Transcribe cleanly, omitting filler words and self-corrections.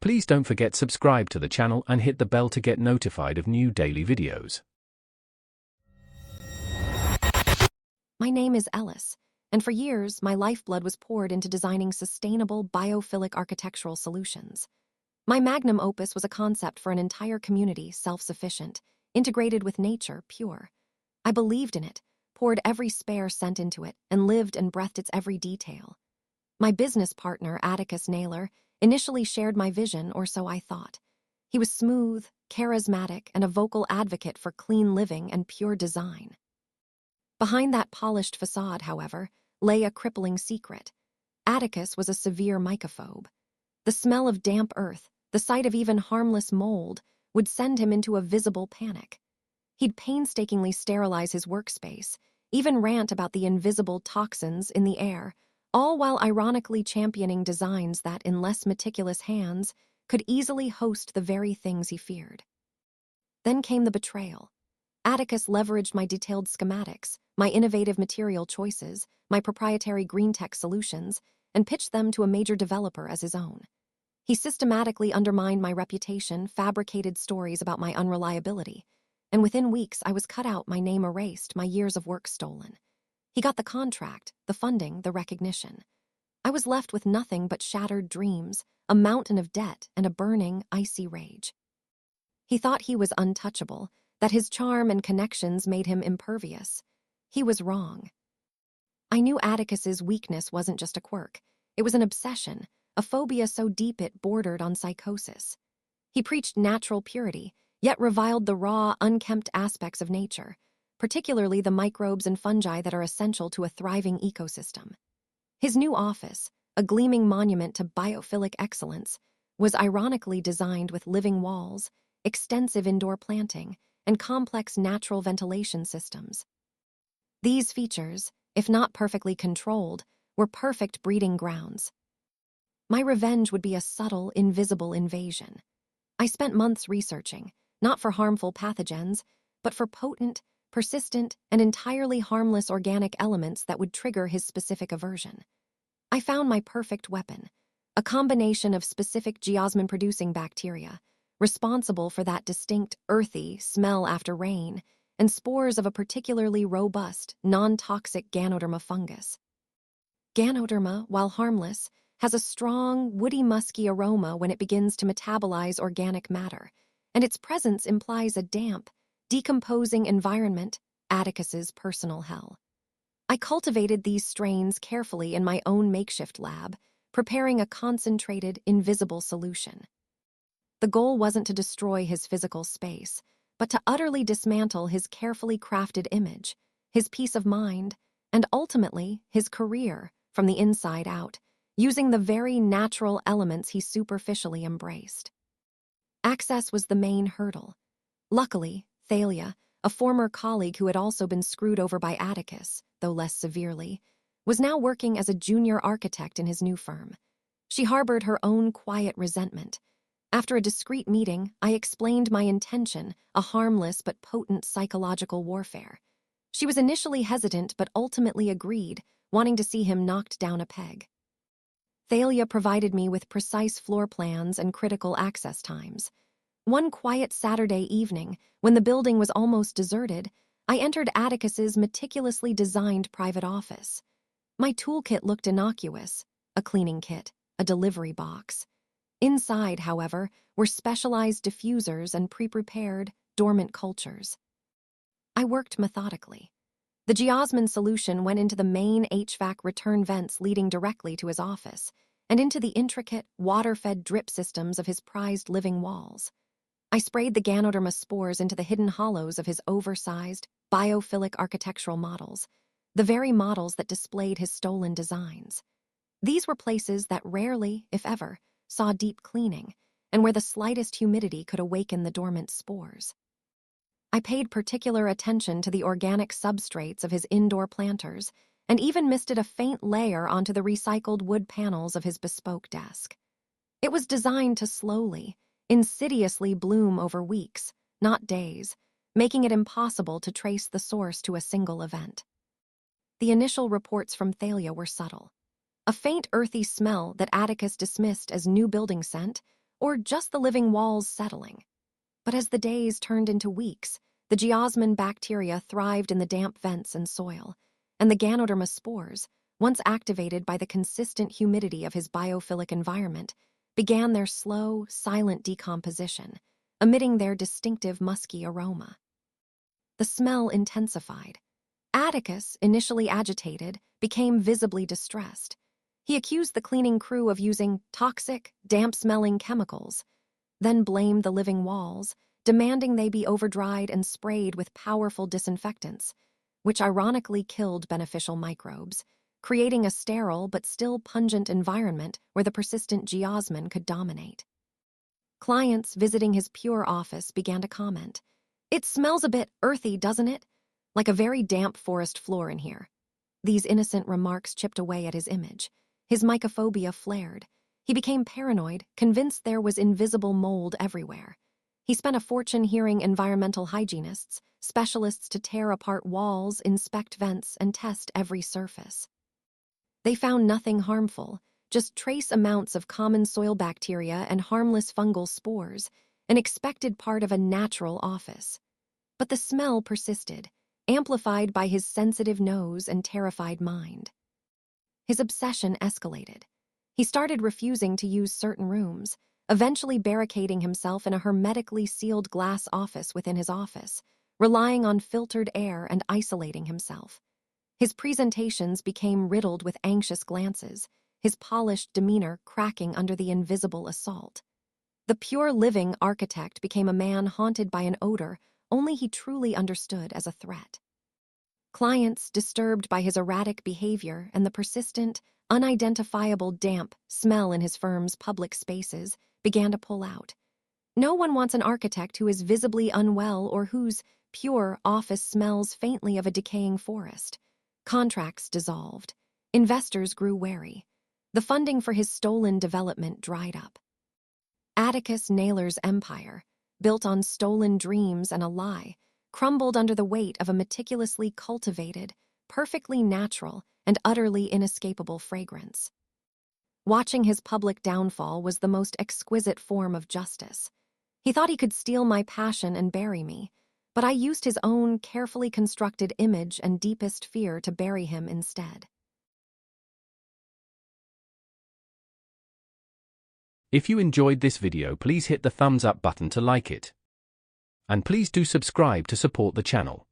Please don't forget subscribe to the channel and hit the bell to get notified of new daily videos. My name is Ellis, and for years my lifeblood was poured into designing sustainable biophilic architectural solutions. My magnum opus was a concept for an entire community, self-sufficient, integrated with nature, pure. I believed in it, poured every spare cent into it, and lived and breathed its every detail. My business partner, Atticus Naylor, initially shared my vision, or so I thought. He was smooth, charismatic, and a vocal advocate for clean living and pure design. Behind that polished facade, however, lay a crippling secret. Atticus was a severe mycophobe. The smell of damp earth, the sight of even harmless mold, would send him into a visible panic. He'd painstakingly sterilize his workspace, even rant about the invisible toxins in the air, all while ironically championing designs that, in less meticulous hands, could easily host the very things he feared. Then came the betrayal. Atticus leveraged my detailed schematics, my innovative material choices, my proprietary green tech solutions, and pitched them to a major developer as his own. He systematically undermined my reputation, fabricated stories about my unreliability, and within weeks I was cut out, my name erased, my years of work stolen. He got the contract, the funding, the recognition. I was left with nothing but shattered dreams, a mountain of debt, and a burning, icy rage. He thought he was untouchable, that his charm and connections made him impervious. He was wrong. I knew Atticus's weakness wasn't just a quirk. It was an obsession, a phobia so deep it bordered on psychosis. He preached natural purity, yet reviled the raw, unkempt aspects of nature, particularly the microbes and fungi that are essential to a thriving ecosystem. His new office, a gleaming monument to biophilic excellence, was ironically designed with living walls, extensive indoor planting, and complex natural ventilation systems. These features, if not perfectly controlled, were perfect breeding grounds. My revenge would be a subtle, invisible invasion. I spent months researching, not for harmful pathogens, but for potent, persistent, and entirely harmless organic elements that would trigger his specific aversion. I found my perfect weapon, a combination of specific geosmin-producing bacteria, responsible for that distinct, earthy smell after rain, and spores of a particularly robust, non-toxic Ganoderma fungus. Ganoderma, while harmless, has a strong, woody, musky aroma when it begins to metabolize organic matter, and its presence implies a damp, decomposing environment, Atticus's personal hell. I cultivated these strains carefully in my own makeshift lab, preparing a concentrated, invisible solution. The goal wasn't to destroy his physical space, but to utterly dismantle his carefully crafted image, his peace of mind, and ultimately his career from the inside out, using the very natural elements he superficially embraced. Access was the main hurdle. Luckily, Thalia, a former colleague who had also been screwed over by Atticus, though less severely, was now working as a junior architect in his new firm. She harbored her own quiet resentment. After a discreet meeting, I explained my intention, a harmless but potent psychological warfare. She was initially hesitant but ultimately agreed, wanting to see him knocked down a peg. Thalia provided me with precise floor plans and critical access times. One quiet Saturday evening, when the building was almost deserted, I entered Atticus's meticulously designed private office. My toolkit looked innocuous, a cleaning kit, a delivery box. Inside, however, were specialized diffusers and pre-prepared, dormant cultures. I worked methodically. The geosmin solution went into the main HVAC return vents leading directly to his office, and into the intricate, water-fed drip systems of his prized living walls. I sprayed the Ganoderma spores into the hidden hollows of his oversized, biophilic architectural models, the very models that displayed his stolen designs. These were places that rarely, if ever, saw deep cleaning, and where the slightest humidity could awaken the dormant spores. I paid particular attention to the organic substrates of his indoor planters, and even misted a faint layer onto the recycled wood panels of his bespoke desk. It was designed to slowly, insidiously bloom over weeks, not days, making it impossible to trace the source to a single event. The initial reports from Thalia were subtle. A faint earthy smell that Atticus dismissed as new building scent, or just the living walls settling. But as the days turned into weeks, the geosmin bacteria thrived in the damp vents and soil, and the Ganoderma spores, once activated by the consistent humidity of his biophilic environment, began their slow, silent decomposition, emitting their distinctive musky aroma. The smell intensified. Atticus, initially agitated, became visibly distressed. He accused the cleaning crew of using toxic, damp-smelling chemicals, then blamed the living walls, demanding they be overdried and sprayed with powerful disinfectants, which ironically killed beneficial microbes, creating a sterile but still pungent environment where the persistent geosmin could dominate. Clients visiting his pure office began to comment, "It smells a bit earthy, doesn't it? Like a very damp forest floor in here." These innocent remarks chipped away at his image. His mycophobia flared. He became paranoid, convinced there was invisible mold everywhere. He spent a fortune hiring environmental hygienists, specialists to tear apart walls, inspect vents, and test every surface. They found nothing harmful, just trace amounts of common soil bacteria and harmless fungal spores, an expected part of a natural office. But the smell persisted, amplified by his sensitive nose and terrified mind. His obsession escalated. He started refusing to use certain rooms, eventually barricading himself in a hermetically sealed glass office within his office, relying on filtered air and isolating himself. His presentations became riddled with anxious glances, his polished demeanor cracking under the invisible assault. The pure living architect became a man haunted by an odor only he truly understood as a threat. Clients, disturbed by his erratic behavior and the persistent, unidentifiable damp smell in his firm's public spaces, began to pull out. No one wants an architect who is visibly unwell or whose pure office smells faintly of a decaying forest. Contracts dissolved. Investors grew wary. The funding for his stolen development dried up. Atticus Naylor's empire, built on stolen dreams and a lie, crumbled under the weight of a meticulously cultivated, perfectly natural, and utterly inescapable fragrance. Watching his public downfall was the most exquisite form of justice. He thought he could steal my passion and bury me, but I used his own carefully constructed image and deepest fear to bury him instead. If you enjoyed this video, please hit the thumbs up button to like it. And please do subscribe to support the channel.